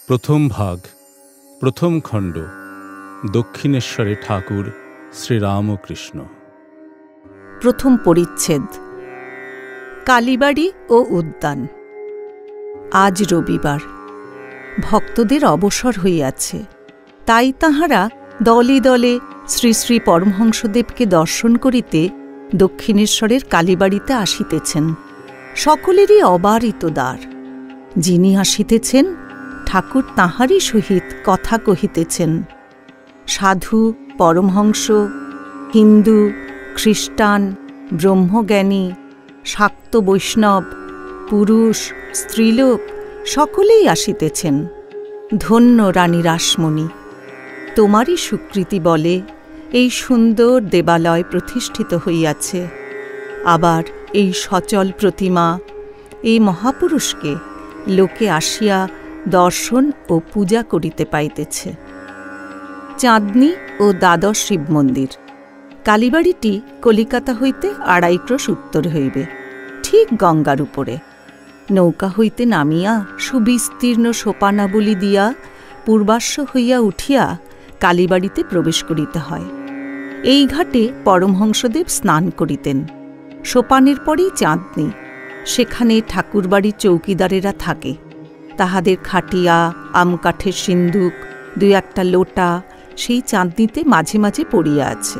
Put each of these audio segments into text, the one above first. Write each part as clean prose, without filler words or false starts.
প্রথম ভাগ, প্রথম খণ্ড। দক্ষিণেশ্বরে ঠাকুর শ্রীরামকৃষ্ণ। প্রথম পরিচ্ছেদ। কালীবাড়ি ও উদ্যান। আজ রবিবার, ভক্তদের অবসর হইয়াছে, তাই তাঁহারা দলে দলে শ্রী শ্রী পরমহংসদেবকে দর্শন করিতে দক্ষিণেশ্বরের কালীবাড়িতে আসিতেছেন। সকলেরই অবারিত দ্বার। যিনি আসিতেছেন, ঠাকুর তাঁহারই সহিত কথা কহিতেছেন। সাধু, পরমহংস, হিন্দু, খ্রিস্টান, ব্রহ্মজ্ঞানী, শাক্ত বৈষ্ণব, পুরুষ, স্ত্রীলোক সকলেই আসিতেছেন। ধন্য রানী রাসমণি, তোমারই স্বীকৃতি বলে এই সুন্দর দেবালয় প্রতিষ্ঠিত হইয়াছে। আবার এই সচল প্রতিমা, এই মহাপুরুষকে লোকে আসিয়া দর্শন ও পূজা করিতে পাইতেছে। চাঁদনী ও দ্বাদশ শিব মন্দির। কালীবাড়িটি কলিকাতা হইতে ২.৫ ক্রোশ উত্তর হইবে, ঠিক গঙ্গার উপরে। নৌকা হইতে নামিয়া সুবিস্তীর্ণ সোপানাবলী দিয়া পূর্বাশ্ব হইয়া উঠিয়া কালীবাড়িতে প্রবেশ করিতে হয়। এই ঘাটে পরমহংসদেব স্নান করিতেন। সোপানের পরেই চাঁদনী। সেখানে ঠাকুরবাড়ির চৌকিদারেরা থাকে। তাহাদের খাটিয়া, আমকাঠের সিন্দুক, ২-১টা লোটা সেই চাঁদনীতে মাঝে মাঝে পড়িয়া আছে।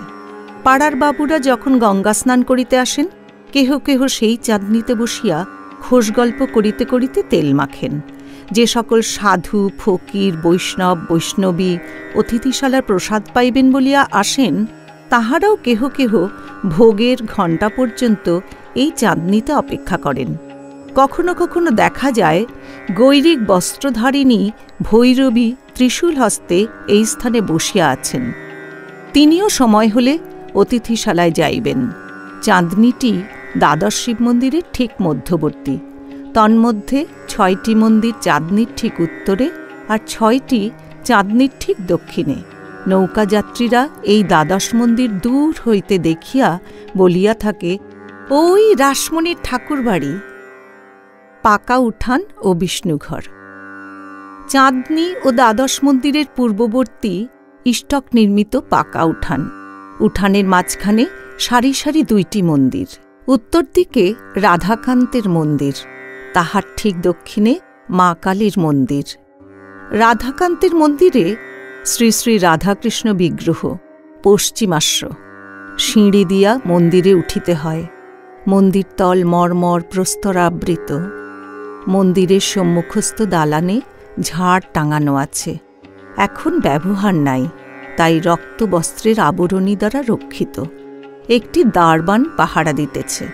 পাড়ার বাবুরা যখন গঙ্গা স্নান করিতে আসেন, কেহ কেহ সেই চাঁদনীতে বসিয়া খোশ গল্প করিতে করিতে তেল মাখেন। যে সকল সাধু, ফকির, বৈষ্ণব, বৈষ্ণবী অতিথিশালার প্রসাদ পাইবেন বলিয়া আসেন, তাহারাও কেহ কেহ ভোগের ঘণ্টা পর্যন্ত এই চাঁদনীতে অপেক্ষা করেন। কখনো কখনো দেখা যায় গৈরিক বস্ত্রধারিণী ভৈরবী ত্রিশূল হস্তে এই স্থানে বসিয়া আছেন। তিনিও সময় হলে অতিথিশালায় যাইবেন। চাঁদনীটি দ্বাদশ শিব মন্দিরের ঠিক মধ্যবর্তী। তন্মধ্যে ৬টি মন্দির চাঁদনীর ঠিক উত্তরে আর ৬টি চাঁদনীর ঠিক দক্ষিণে। নৌকাযাত্রীরা এই দ্বাদশ মন্দির দূর হইতে দেখিয়া বলিয়া থাকে, ওই রাসমণির ঠাকুরবাড়ি। পাকা উঠান ও বিষ্ণুঘর। চাঁদনী ও দ্বাদশ মন্দিরের পূর্ববর্তী ইষ্টক নির্মিত পাকা উঠান। উঠানের মাঝখানে সারি সারি ২টি মন্দির। উত্তর দিকে রাধাকান্তের মন্দির, তাহার ঠিক দক্ষিণে মা কালীর মন্দির। রাধাকান্তের মন্দিরে শ্রী শ্রী রাধাকৃষ্ণ বিগ্রহ, পশ্চিমাশ্র। সিঁড়ি দিয়া মন্দিরে উঠিতে হয়। মন্দির তল মর্মর প্রস্তরাবৃত। মন্দিরের সম্মুখস্থ দালানে ঝাড় টাঙানো আছে। এখন ব্যবহার নাই, তাই রক্তবস্ত্রের আবরণী দ্বারা রক্ষিত। একটি দারবান পাহারা দিতেছে।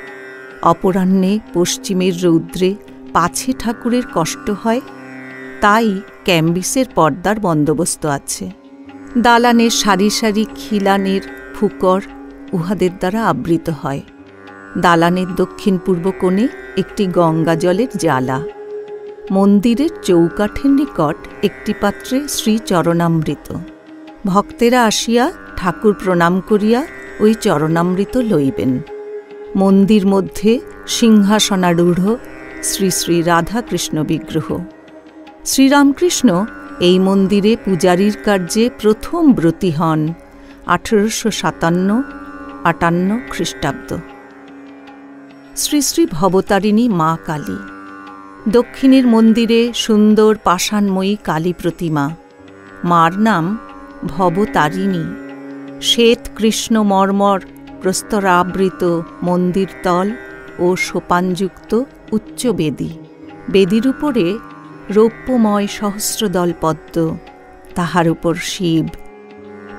অপরাহ্নে পশ্চিমের রৌদ্রে পাছে ঠাকুরের কষ্ট হয়, তাই ক্যাম্বিসের পর্দার বন্দোবস্ত আছে। দালানের সারি সারি খিলানের ফুকর উহাদের দ্বারা আবৃত হয়। দালানের দক্ষিণ পূর্ব কোণে একটি গঙ্গা জলের জালা। মন্দিরের চৌকাঠের নিকট একটি পাত্রে শ্রীচরণামৃত। ভক্তেরা আসিয়া ঠাকুর প্রণাম করিয়া ওই চরণামৃত লইবেন। মন্দির মধ্যে সিংহাসনারূঢ় শ্রী শ্রী রাধাকৃষ্ণ বিগ্রহ। শ্রীরামকৃষ্ণ এই মন্দিরে পূজারীর কার্যে প্রথম ব্রতী হন ১৮৫৭-৫৮ খ্রিস্টাব্দ। শ্রী শ্রী ভবতারিণী মা কালী। দক্ষিণের মন্দিরে সুন্দর পাষাণময়ী কালী প্রতিমা। মার নাম ভবতারিণী। শ্বেত কৃষ্ণ মর্মর প্রস্তরাবৃত মন্দিরতল ও সোপানযুক্ত উচ্চ বেদী। বেদীর উপরে রৌপ্যময় সহস্রদল পদ্ম, তাহার উপর শিব।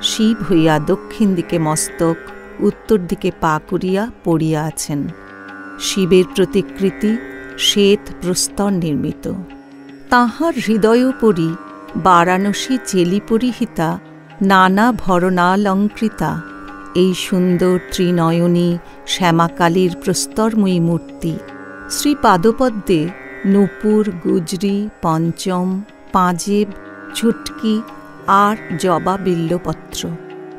শিব হইয়া দক্ষিণ দিকে মস্তক, উত্তর দিকে পা করিয়া পড়িয়া আছেন। শিবের প্রতিকৃতি শ্বেত প্রস্তর নির্মিত। তাঁহার হৃদয়োপরি বারাণসী চেলি পরিহিতা নানা ভরণালঙ্কৃতা এই সুন্দর ত্রিনয়নী শ্যামাকালীর প্রস্তরময়ী মূর্তি। শ্রীপাদপদ্মে নূপুর, গুজরি, পঞ্চম, পাঁজেব, ছুটকি আর জবা বিল্বপত্র।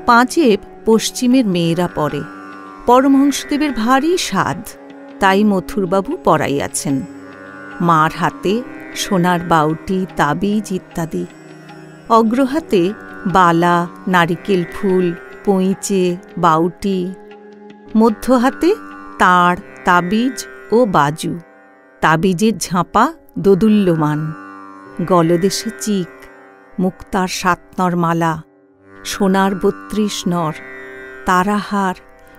পাঁজেব পশ্চিমের মেয়েরা পরে। পরমহংসদেবের ভারী সাধ, তাই মথুরবাবু পরাইয়াছেন। মার হাতে সোনার বাউটি, তাবিজ ইত্যাদি। অগ্রহাতে বালা, নারিকেল ফুল, পইচে, বাউটি। মধ্য হাতে তাড়, তাবিজ ও বাজু। তাবিজের ঝাঁপা দোদুল্যমান। গলদেশে চিক, মুক্তার 7 নর মালা, সোনার 32 নর, তারাহার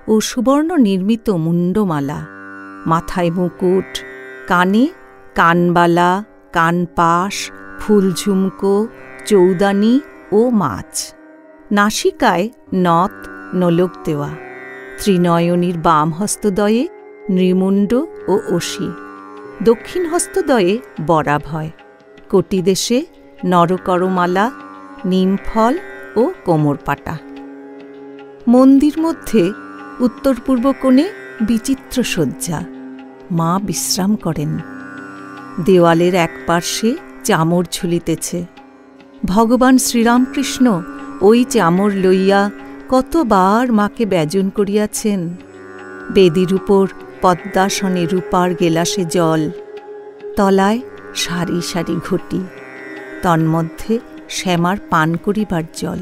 ও সুবর্ণ নির্মিত মুন্ডমালা, মাথায় মুকুট, কানে কানবালা, কানপাশ, ফুলঝুমকো, চৌদানি ও মাছ, নাসিকায় নথ, নোলক দেওয়া, ত্রিনয়নীর বাম হস্তদয়ে নৃমুণ্ড ও অসি, দক্ষিণ হস্তদয়ে বরাভয়, কটিদেশে নরকরমালা, নিমফল ও কোমরপাটা। মন্দির মধ্যে উত্তর পূর্ব কোণে বিচিত্র সজ্জা। মা বিশ্রাম করেন। দেওয়ালের এক পার্শ্বে চামর ঝুলিতেছে। ভগবান শ্রীরামকৃষ্ণ ওই চামর লইয়া কতবার মাকে ব্যজন করিয়াছেন। বেদির উপর পদ্মাসনে রূপার গেলাসে জল, তলায় সারি সারি ঘটি, তন্মধ্যে শ্যামার পান করিবার জল।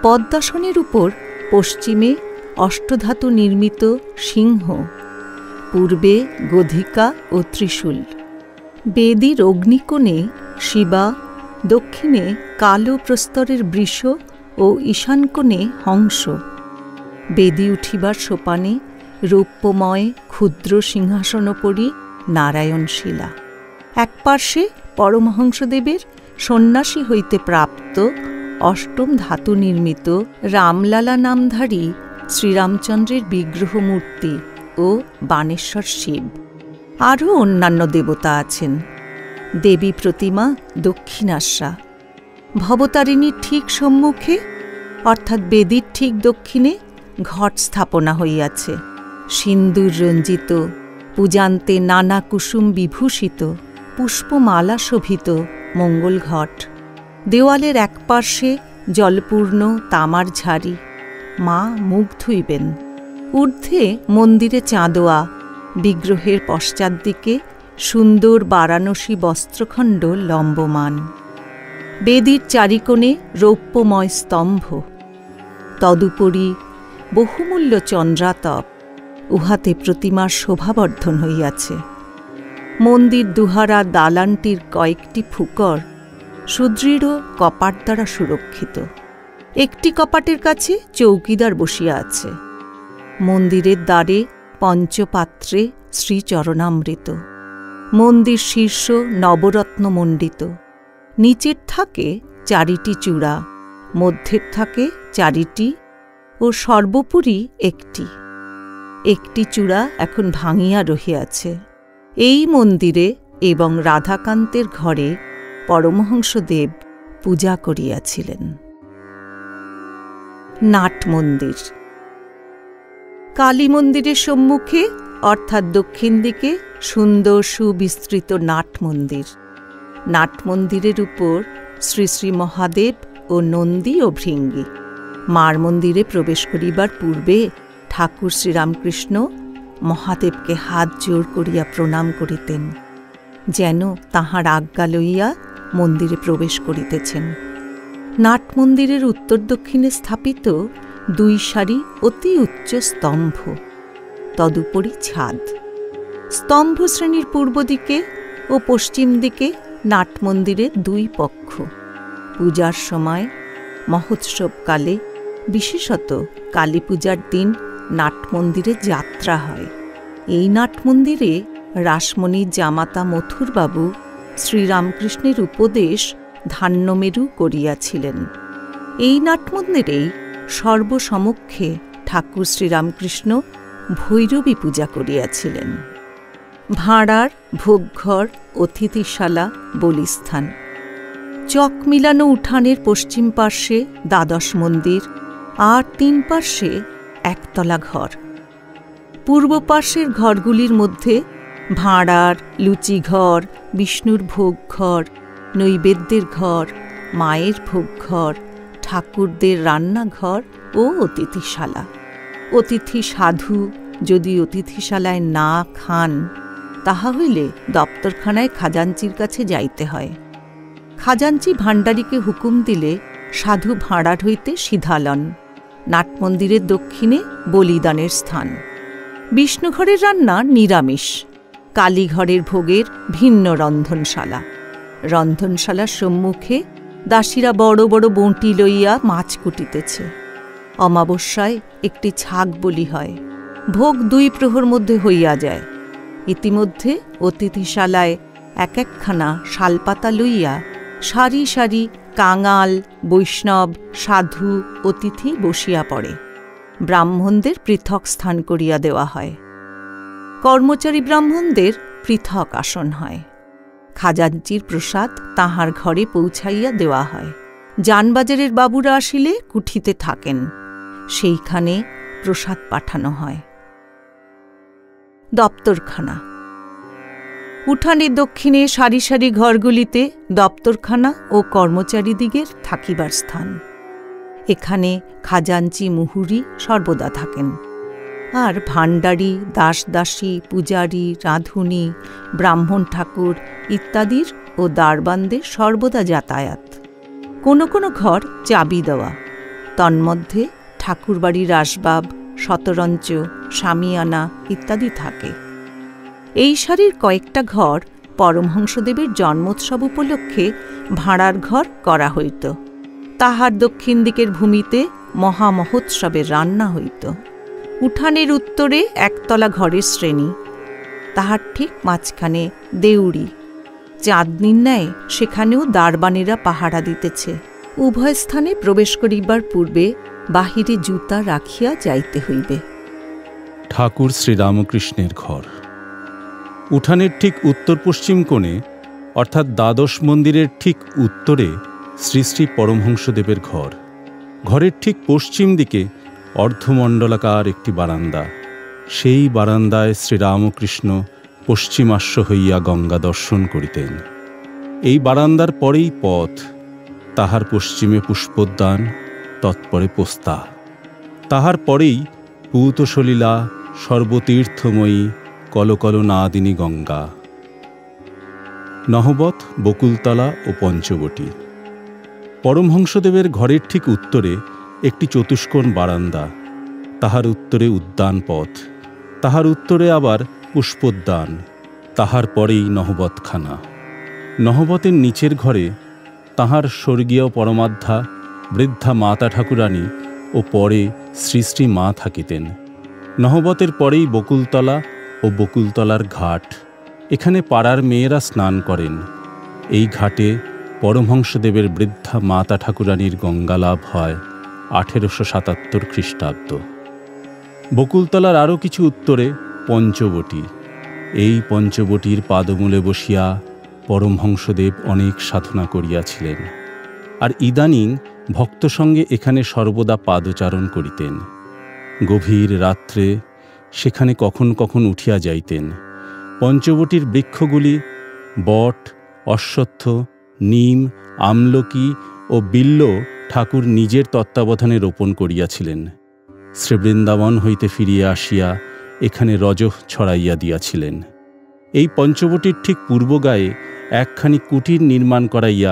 পদ্মাসনের উপর পশ্চিমে অষ্টধাতু নির্মিত সিংহ, পূর্বে গধিকা ও ত্রিশূল। বেদির অগ্নিকোণে শিবা, দক্ষিণে কালো প্রস্তরের বৃষ ও ঈশানকোণে হংস। বেদি উঠিবার সোপানে রৌপ্যময় ক্ষুদ্র সিংহাসনোপরি নারায়ণ শিলা। এক পার্শ্বে পরমহংসদেবের সন্ন্যাসী হইতে প্রাপ্ত অষ্টম ধাতু নির্মিত রামলালা নামধারী শ্রীরামচন্দ্রের বিগ্রহ মূর্তি ও বাণেশ্বর শিব। আরও অন্যান্য দেবতা আছেন। দেবী প্রতিমা দক্ষিণাস্যা। ভবতারিণীর ঠিক সম্মুখে অর্থাৎ বেদির ঠিক দক্ষিণে ঘট স্থাপনা হইয়াছে, সিন্দুর রঞ্জিত, পূজান্তে নানা কুসুম বিভূষিত, পুষ্পমালা শোভিত মঙ্গল ঘট। দেওয়ালের এক পার্শ্বে জলপূর্ণ তামার ঝাড়ি। মা মুখ ধুইবেন। ঊর্ধ্বে মন্দিরে চাঁদোয়া, বিগ্রহের পশ্চাৎদিকে সুন্দর বারাণসী বস্ত্রখণ্ড লম্বমান। বেদির চারিকোণে রৌপ্যময় স্তম্ভ, তদুপরি বহুমূল্য চন্দ্রাতপ, উহাতে প্রতিমার শোভাবর্ধন হইয়াছে। মন্দির দুহারা দালানটির কয়েকটি ফুকর সুদৃঢ় কপাট দ্বারা সুরক্ষিত। একটি কপাটের কাছে চৌকিদার বসিয়া আছে। মন্দিরের দ্বারে পঞ্চপাত্রে শ্রীচরণামৃত। মন্দির শীর্ষ নবরত্নমণ্ডিত। নিচের থাকে 4টি চূড়া, মধ্যের থাকে 4টি ও সর্বোপরি একটি। একটি চূড়া এখন ভাঙিয়া রহিয়াছে। এই মন্দিরে এবং রাধাকান্তের ঘরে পরমহংসদেব পূজা করিয়াছিলেন। নাট মন্দির। কালী মন্দিরের সম্মুখে অর্থাৎ দক্ষিণ দিকে সুন্দর সুবিস্তৃত নাট মন্দির। নাট মন্দিরের উপর শ্রী শ্রী মহাদেব ও নন্দী ও ভৃঙ্গী। মার মন্দিরে প্রবেশ করিবার পূর্বে ঠাকুর শ্রীরামকৃষ্ণ মহাদেবকে হাত জোড় করিয়া প্রণাম করিতেন, যেন তাঁহার আজ্ঞা লইয়া মন্দিরে প্রবেশ করিতেছেন। নাট মন্দিরের উত্তর দক্ষিণে স্থাপিত 2 সারি অতি উচ্চ স্তম্ভ, তদুপরি ছাদ। স্তম্ভ শ্রেণীর পূর্ব দিকে ও পশ্চিম দিকে নাট মন্দিরের 2 পক্ষ। পূজার সময় মহোৎসবকালে, বিশেষত কালী পূজার দিন নাট মন্দিরে যাত্রা হয়। এই নাট মন্দিরে রাসমণির জামাতা মথুরবাবু শ্রীরামকৃষ্ণের উপদেশ ধান্যমেরু করিয়াছিলেন। এই নাট মন্দিরেই সর্বসমক্ষে ঠাকুর শ্রীরামকৃষ্ণ ভৈরবী পূজা করিয়াছিলেন। ভাঁড়ার, ভোগঘর, অতিথিশালা, বলিস্থান। চক মিলানো উঠানের পশ্চিম পার্শ্বে দ্বাদশ মন্দির আর 3 পার্শ্বে একতলা ঘর। পূর্ব পার্শ্বের ঘরগুলির মধ্যে ভাঁড়ার, লুচিঘর, বিষ্ণুর ভোগঘর, নৈবেদ্যের ঘর, মায়ের ভোগঘর, ঠাকুরদের রান্নাঘর ও অতিথিশালা। অতিথি সাধু যদি অতিথিশালায় না খান তাহা হইলে দপ্তরখানায় খাজাঞ্চির কাছে যাইতে হয়। খাজাঞ্চি ভাণ্ডারীকে হুকুম দিলে সাধু ভাঁড়ার হইতে সিধালন, নাটমন্দিরের দক্ষিণে বলিদানের স্থান। বিষ্ণুঘরের রান্না নিরামিষ, কালীঘরের ভোগের ভিন্ন রন্ধনশালা। রন্ধনশালার সম্মুখে দাসীরা বড় বড় বঁটি লইয়া মাছ কুটিতেছে। অমাবস্যায় একটি ছাগ বলি হয়, ভোগ 2 প্রহর মধ্যে হইয়া যায়। ইতিমধ্যে অতিথিশালায় এক একখানা শালপাতা লইয়া সারি সারি কাঙাল, বৈষ্ণব, সাধু, অতিথি বসিয়া পড়ে। ব্রাহ্মণদের পৃথক স্থান করিয়া দেওয়া হয়। কর্মচারী ব্রাহ্মণদের পৃথক আসন হয়। খাজাঞ্চির প্রসাদ তাহার ঘরে পৌঁছাইয়া দেওয়া হয়। জানবাজারের বাবুরা আসিলে কুঠিতে থাকেন, সেইখানে প্রসাদ পাঠানো হয়। দপ্তরখানা। উঠানের দক্ষিণে সারি সারি ঘরগুলিতে দপ্তরখানা ও কর্মচারীদিগের থাকিবার স্থান। এখানে খাজাঞ্চি মুহুরি সর্বদা থাকেন, আর ভাণ্ডারী, দাসদাসী, পূজারী, রাঁধুনি, ব্রাহ্মণ ঠাকুর ইত্যাদির ও দারবানদের সর্বদা যাতায়াত। কোনো কোনো ঘর চাবি দেওয়া, তন্মধ্যে ঠাকুরবাড়ির আসবাব, শতরঞ্চ, শামিয়ানা ইত্যাদি থাকে। এই সারির কয়েকটা ঘর পরমহংসদেবের জন্মোৎসব উপলক্ষে ভাঁড়ার ঘর করা হইত। তাহার দক্ষিণ দিকের ভূমিতে মহামহোৎসবের রান্না হইত। উঠানের উত্তরে একতলা ঘরের শ্রেণী, তাহার ঠিক মাঝখানে দেউড়ি। চাঁদনির ন্যায় সেখানেও দারবানেরা পাহারা দিতেছে। উভয় স্থানে প্রবেশ করিবার পূর্বে বাহিরে জুতা রাখিয়া যাইতে হইবে। ঠাকুর শ্রীরামকৃষ্ণের ঘর। উঠানের ঠিক উত্তর পশ্চিম কোণে, অর্থাৎ দ্বাদশ মন্দিরের ঠিক উত্তরে শ্রী শ্রী পরমহংসদেবের ঘর। ঘরের ঠিক পশ্চিম দিকে অর্ধমণ্ডলাকার একটি বারান্দা। সেই বারান্দায় শ্রীরামকৃষ্ণ পশ্চিমাস্য হইয়া গঙ্গা দর্শন করিতেন। এই বারান্দার পরেই পথ, তাহার পশ্চিমে পুষ্পোদ্যান, তৎপরে পোস্তা। তাহার পরেই পূতসলীলা, সর্বতীর্থময়ী কলকল নাদিনী গঙ্গা, নহবত, বকুলতলা ও পঞ্চবটী। পরমহংসদেবের ঘরের ঠিক উত্তরে একটি চতুষ্কোণ বারান্দা, তাহার উত্তরে উদ্যান পথ, তাহার উত্তরে আবার পুষ্পোদ্যান, তাহার পরেই নহবতখানা। নহবতের নিচের ঘরে তাহার স্বর্গীয় পরমাধ্যা বৃদ্ধা মাতা ঠাকুরানী ও পরে শ্রী শ্রী মা থাকিতেন। নহবতের পরেই বকুলতলা ও বকুলতলার ঘাট। এখানে পাড়ার মেয়েরা স্নান করেন। এই ঘাটে পরমহংসদেবের বৃদ্ধা মাতা ঠাকুরানীর গঙ্গালাভ হয় 1877 খ্রিস্টাব্দ। বকুলতলার আরও কিছু উত্তরে পঞ্চবটী। এই পঞ্চবটীর পাদমূলে বসিয়া পরমহংসদেব অনেক সাধনা করিয়াছিলেন, আর ইদানিং ভক্ত সঙ্গে এখানে সর্বদা পাদচারণ করিতেন। গভীর রাত্রে সেখানে কখন কখন উঠিয়া যাইতেন। পঞ্চবটীর বৃক্ষগুলি বট, অশ্বত্থ, নিম, আমলকি ও বিল্ব ঠাকুর নিজের তত্ত্বাবধানে রোপণ করিয়াছিলেন। শ্রীবৃন্দাবন হইতে ফিরিয়া আসিয়া এখানে রজহ ছড়াইয়া দিয়াছিলেন। এই পঞ্চবটীর ঠিক পূর্বগায়ে একখানি কুটির নির্মাণ করাইয়া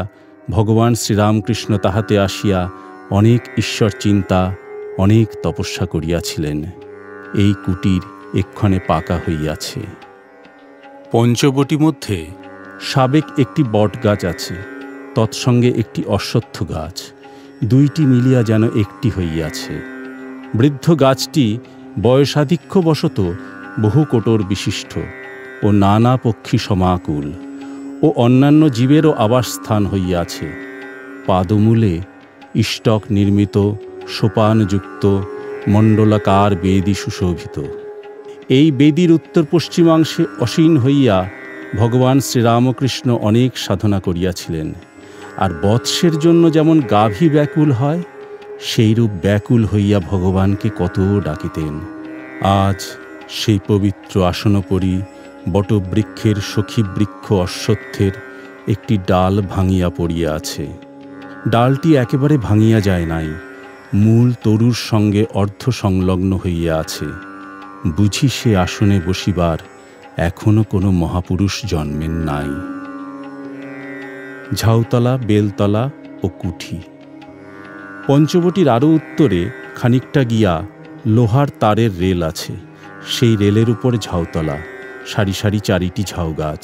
ভগবান শ্রীরামকৃষ্ণ তাহাতে আসিয়া অনেক ঈশ্বর চিন্তা, অনেক তপস্যা করিয়াছিলেন। এই কুটির এক্ষণে পাকা হইয়াছে। পঞ্চবটী মধ্যে সাবেক একটি বট গাছ আছে, তৎসঙ্গে একটি অশ্বত্থ গাছ, দুইটি মিলিয়া যেন একটি হইয়াছে। বৃদ্ধ গাছটি বয়সাধিক্যবশত বহু কোটর বিশিষ্ট ও নানা পক্ষী সমাকুল ও অন্যান্য জীবেরও আবাসস্থান হইয়াছে। পাদমূলে ইষ্টক নির্মিত সোপানযুক্ত মণ্ডলাকার বেদী সুশোভিত। এই বেদীর উত্তর পশ্চিমাংশে অসীন হইয়া ভগবান শ্রীরামকৃষ্ণ অনেক সাধনা করিয়াছিলেন। আর বৎসের জন্য যেমন গাভী ব্যাকুল হয়, সেইরূপ ব্যাকুল হইয়া ভগবানকে কত ডাকিতেন। আজ সেই পবিত্র আসনোপরি বটবৃক্ষের সখীবৃক্ষ অশ্বত্থের একটি ডাল ভাঙিয়া পড়িয়া আছে। ডালটি একেবারে ভাঙিয়া যায় নাই, মূল তরুর সঙ্গে অর্ধ সংলগ্ন হইয়া আছে। বুঝি সে আসনে বসিবার এখনো কোনো মহাপুরুষ জন্মেন নাই। ঝাউতলা, বেলতলা ও কুঠি। পঞ্চবটির আরও উত্তরে খানিকটা গিয়া লোহার তারের রেল আছে। সেই রেলের উপর ঝাউতলা, সারি সারি 4টি ঝাউ গাছ।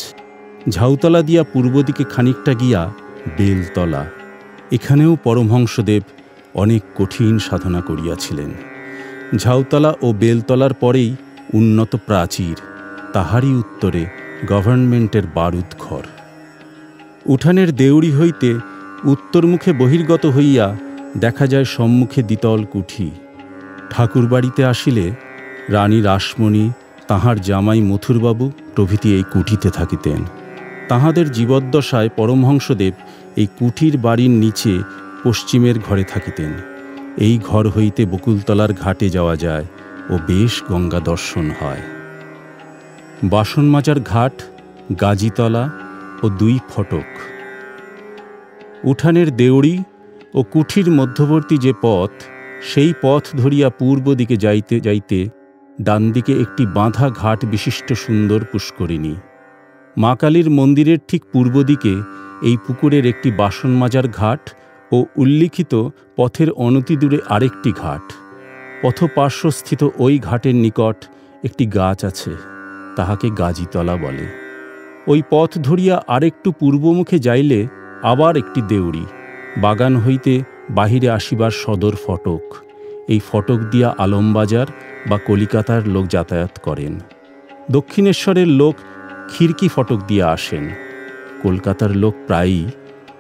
ঝাউতলা দিয়া পূর্ব দিকে খানিকটা গিয়া বেলতলা। এখানেও পরমহংসদেব অনেক কঠিন সাধনা করিয়াছিলেন। ঝাউতলা ও বেলতলার পরেই উন্নত প্রাচীর, তাহারই উত্তরে গভর্নমেন্টের বারুদ ঘর। উঠানের দেউড়ি হইতে উত্তরমুখে বহির্গত হইয়া দেখা যায় সম্মুখে দ্বিতল কুঠি। ঠাকুরবাড়িতে আসিলে রানী রাসমণি, তাহার জামাই মথুরবাবু প্রভৃতি এই কুঠিতে থাকিতেন। তাহাদের জীবদ্দশায় পরমহংসদেব এই কুঠির বাড়ির নিচে পশ্চিমের ঘরে থাকিতেন। এই ঘর হইতে বকুলতলার ঘাটে যাওয়া যায় ও বেশ গঙ্গা দর্শন হয়। বাসন মাজার ঘাট, গাজীতলা ও 2 ফটক। উঠানের দেউড়ি ও কুঠির মধ্যবর্তী যে পথ, সেই পথ ধরিয়া পূর্ব দিকে যাইতে যাইতে ডান দিকে একটি বাঁধা ঘাট বিশিষ্ট সুন্দর পুষ্করিণী। মা কালীর মন্দিরের ঠিক পূর্ব দিকে এই পুকুরের একটি বাসন মাজার ঘাট ও উল্লিখিত পথের অনতিদূরে আরেকটি ঘাট। পথপার্শ্বস্থিত ওই ঘাটের নিকট একটি গাছ আছে, তাহাকে গাজীতলা বলে। ওই পথ ধরিয়া আরেকটু পূর্বমুখে যাইলে আবার একটি দেউড়ি, বাগান হইতে বাহিরে আসিবার সদর ফটক। এই ফটক দিয়া আলমবাজার বা কলিকাতার লোক যাতায়াত করেন। দক্ষিণেশ্বরের লোক খিড়কি ফটক দিয়া আসেন। কলকাতার লোক প্রায়ই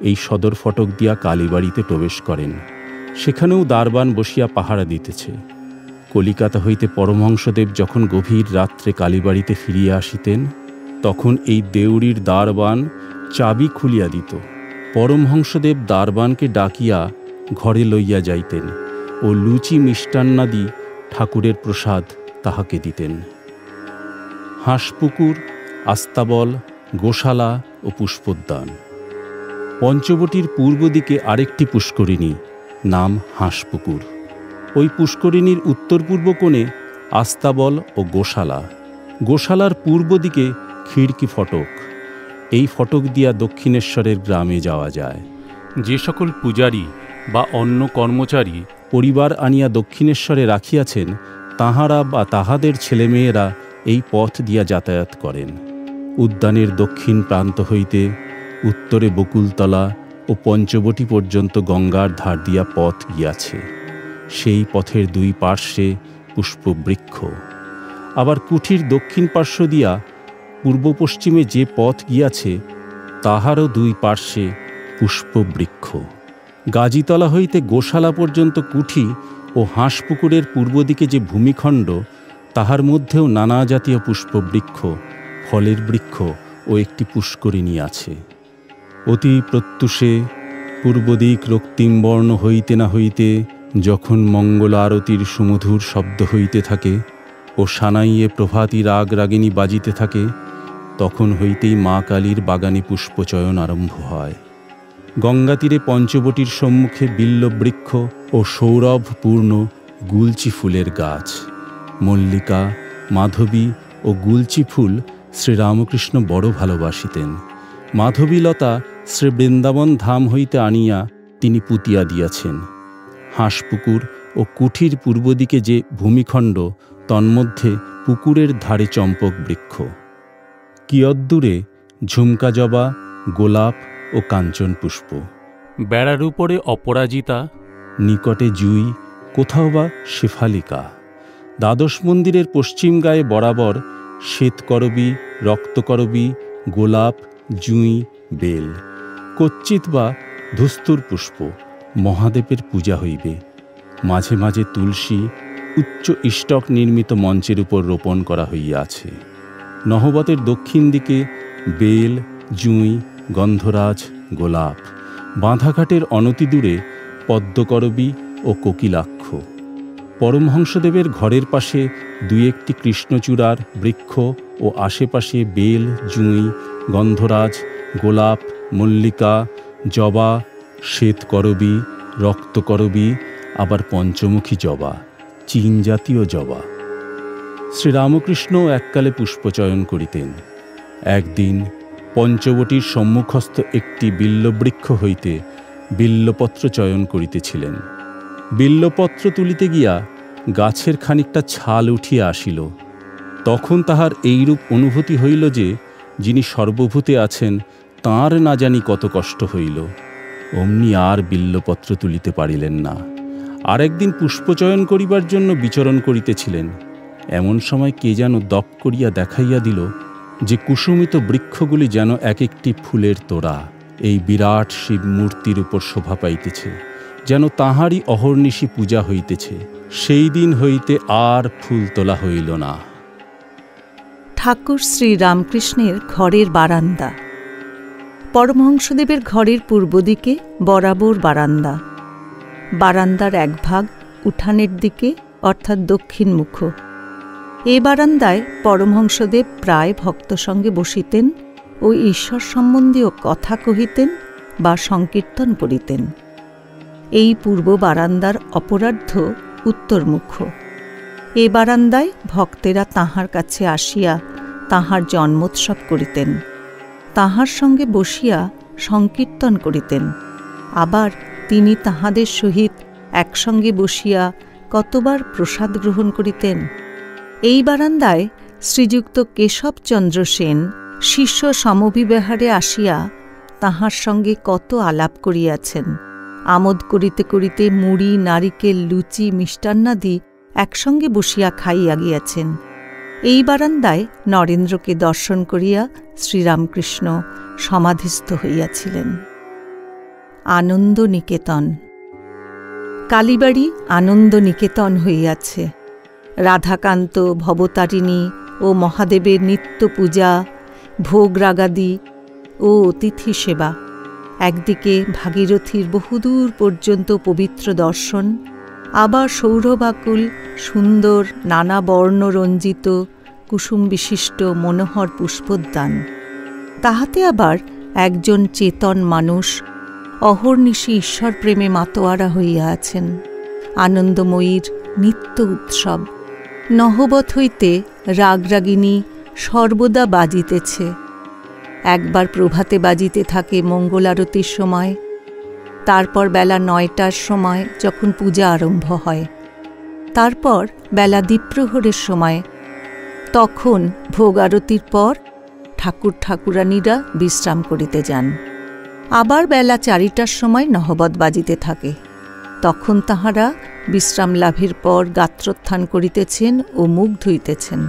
এই সদর ফটক দিয়া কালীবাড়িতে প্রবেশ করেন। সেখানেও দারবান বসিয়া পাহারা দিতেছে। কলিকাতা হইতে পরমহংসদেব যখন গভীর রাত্রে কালীবাড়িতে ফিরিয়া আসিতেন, তখন এই দেউড়ির দারবান চাবি খুলিয়া দিত। পরমহংসদেব দারবানকে ডাকিয়া ঘরে লইয়া যাইতেন ও লুচি মিষ্টান্নাদি ঠাকুরের প্রসাদ তাহাকে দিতেন। হাঁসপুকুর, আস্তাবল, গোশালা ও পুষ্পোদ্যান। পঞ্চবটির পূর্ব দিকে আরেকটি পুষ্করিণী, নাম হাঁসপুকুর। ওই পুষ্করিণীর উত্তর পূর্ব কোণে আস্তাবল ও গোশালা। গোশালার পূর্ব দিকে খিড়কি ফটক। এই ফটক দিয়া দক্ষিণেশ্বরের গ্রামে যাওয়া যায়। যে সকল পূজারী বা অন্য কর্মচারী পরিবার আনিয়া দক্ষিণেশ্বরে রাখিয়াছেন, তাহারা বা তাহাদের ছেলেমেয়েরা এই পথ দিয়া যাতায়াত করেন। উদ্যানের দক্ষিণ প্রান্ত হইতে উত্তরে বকুলতলা ও পঞ্চবটি পর্যন্ত গঙ্গার ধার দিয়া পথ গিয়াছে। সেই পথের 2 পার্শ্বে পুষ্পবৃক্ষ। আবার কুঠির দক্ষিণ পার্শ্ব দিয়া পূর্ব পশ্চিমে যে পথ গিয়াছে, তাহারও 2 পার্শ্বে পুষ্পবৃক্ষ। গাজীতলা হইতে গোশালা পর্যন্ত কুঠি ও হাঁসপুকুরের পূর্ব দিকে যে ভূমিখণ্ড, তাহার মধ্যেও নানা জাতীয় পুষ্পবৃক্ষ, ফলের বৃক্ষ ও একটি পুষ্করিণী আছে। অতি প্রত্যুষে পূর্বদিক রক্তিমবর্ণ হইতে না হইতে যখন মঙ্গল আরতির সুমধুর শব্দ হইতে থাকে ও সানাইয়ে প্রভাতী রাগ রাগিনী বাজিতে থাকে, তখন হইতেই মা কালীর বাগানে পুষ্পচয়ন আরম্ভ হয়। গঙ্গাতীরে পঞ্চবটির সম্মুখে বিল্লবৃক্ষ ও সৌরভপূর্ণ গুলচি ফুলের গাছ। মল্লিকা, মাধবী ও গুলচি ফুল শ্রীরামকৃষ্ণ বড় ভালোবাসিতেন। মাধবীলতা শ্রী বৃন্দাবন ধাম হইতে আনিয়া তিনি পুতিয়া দিয়াছেন। হাঁসপুকুর ও কুঠির পূর্ব দিকে যে ভূমিখণ্ড, তন্মধ্যে পুকুরের ধারে চম্পক বৃক্ষ। কিয়দ্দূরে ঝুমকা জবা, গোলাপ ও কাঞ্চন পুষ্প। বেড়ার উপরে অপরাজিতা, নিকটে জুই, কোথাও বা শেফালিকা। দ্বাদশ মন্দিরের পশ্চিম গায়ে বরাবর শ্বেতকরবী, রক্তকরবী, গোলাপ, জুঁই, বেল। কচ্চিৎ বা ধুস্তুর পুষ্প। মহাদেবের পূজা হইবে। মাঝে মাঝে তুলসী উচ্চ ইষ্টক নির্মিত মঞ্চের উপর রোপণ করা হইয়াছে। নহবতের দক্ষিণ দিকে বেল, জুঁই, গন্ধরাজ, গোলাপ। বাঁধাঘাটের অনতিদূরে পদ্মকরবী ও কোকিলাক্ষ। পরমহংসদেবের ঘরের পাশে 2-1টি কৃষ্ণচূড়ার বৃক্ষ ও আশেপাশে বেল, জুঁই, গন্ধরাজ, গোলাপ, মল্লিকা, জবা, শ্বেতকরবী, রক্তকরবী, আবার পঞ্চমুখী জবা, চীন জাতীয় জবা। শ্রীরামকৃষ্ণ এককালে পুষ্পচয়ন করিতেন। একদিন পঞ্চবটীর সম্মুখস্থ একটি বিল্লবৃক্ষ হইতে বিল্লপত্র চয়ন করিতেছিলেন। বিল্লপত্র তুলিতে গিয়া গাছের খানিকটা ছাল উঠিয়া আসিল। তখন তাহার এইরূপ অনুভূতি হইল যে যিনি সর্বভূতে আছেন তাঁর না জানি কত কষ্ট হইল। অমনি আর বিল্লপত্র তুলিতে পারিলেন না। আর একদিন পুষ্পচয়ন করিবার জন্য বিচরণ করিতেছিলেন। এমন সময় কে যেন দপ করিয়া দেখাইয়া দিল যে কুসুমিত বৃক্ষগুলি যেন এক একটি ফুলের তোড়া এই বিরাট শিব মূর্তির উপর শোভা পাইতেছে, যেন তাঁহারই অহর্নিশি পূজা হইতেছে। সেই দিন হইতে আর ফুল তোলা হইল না। ঠাকুর শ্রীরামকৃষ্ণের ঘরের বারান্দা। পরমহংসদেবের ঘরের পূর্ব দিকে বরাবর বারান্দা। বারান্দার এক ভাগ উঠানের দিকে অর্থাৎ দক্ষিণমুখ। এ বারান্দায় পরমহংসদেব প্রায় ভক্ত সঙ্গে বসিতেন ও ঈশ্বর সম্বন্ধীয় কথা কহিতেন বা সংকীর্তন করিতেন। এই পূর্ব বারান্দার অপরার্ধ উত্তরমুখ। এ বারান্দায় ভক্তেরা তাঁহার কাছে আসিয়া তাঁহার জন্মোৎসব করিতেন, তাঁহার সঙ্গে বসিয়া সংকীর্তন করিতেন। আবার তিনি তাঁহাদের সহিত একসঙ্গে বসিয়া কতবার প্রসাদ গ্রহণ করিতেন। এই বারান্দায় শ্রীযুক্ত কেশবচন্দ্র সেন শিষ্য সমভিব্যাহারে আসিয়া তাঁহার সঙ্গে কত আলাপ করিয়াছেন। আমোদ করিতে করিতে মুড়ি, নারিকেল, লুচি, মিষ্টান্নাদি একসঙ্গে বসিয়া খাইয়া গিয়াছেন। এই বারান্দায় নরেন্দ্রকে দর্শন করিয়া শ্রীরামকৃষ্ণ সমাধিস্থ হইয়াছিলেন। আনন্দ নিকেতন। কালীবাড়ি আনন্দ নিকেতন হইয়াছে। রাধাকান্ত, ভবতারিণী ও মহাদেবের নিত্য পূজা, ভোগ রাগাদি ও অতিথি সেবা, একদিকে ভাগীরথীর বহুদূর পর্যন্ত পবিত্র দর্শন, আবার সৌরভাকুল সুন্দর নানা বর্ণরঞ্জিত কুসুম বিশিষ্ট মনোহর পুষ্পোদ্যান। তাহাতে আবার একজন চেতন মানুষ অহর্নিশি ঈশ্বর প্রেমে মাতোয়ারা হইয়া আছেন। আনন্দময়ীর নিত্য উৎসব। নহবত হইতে রাগরাগিনী সর্বদা বাজিতেছে। একবার প্রভাতে বাজিতে থাকে মঙ্গলারতির সময়, তারপর বেলা 9টার সময় যখন পূজা আরম্ভ হয়, তারপর বেলা দ্বিপ্রহরের সময়, তখন ভোগ আরতির পর ঠাকুর ঠাকুরানীরা বিশ্রাম করিতে যান। আবার বেলা 4টার সময় নহবত বাজিতে থাকে, তখন তাহারা বিশ্রাম লাভের পর গাত্রোত্থান করিতেছেন ও মুখ ধুইতেছেন।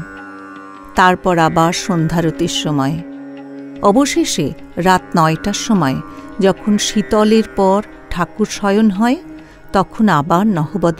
তারপর আবার সন্ধ্যারতির সময়। অবশেষে রাত 9টার সময় যখন শীতলের পর ঠাকুর শয়ন হয়, তখন আবার নহবত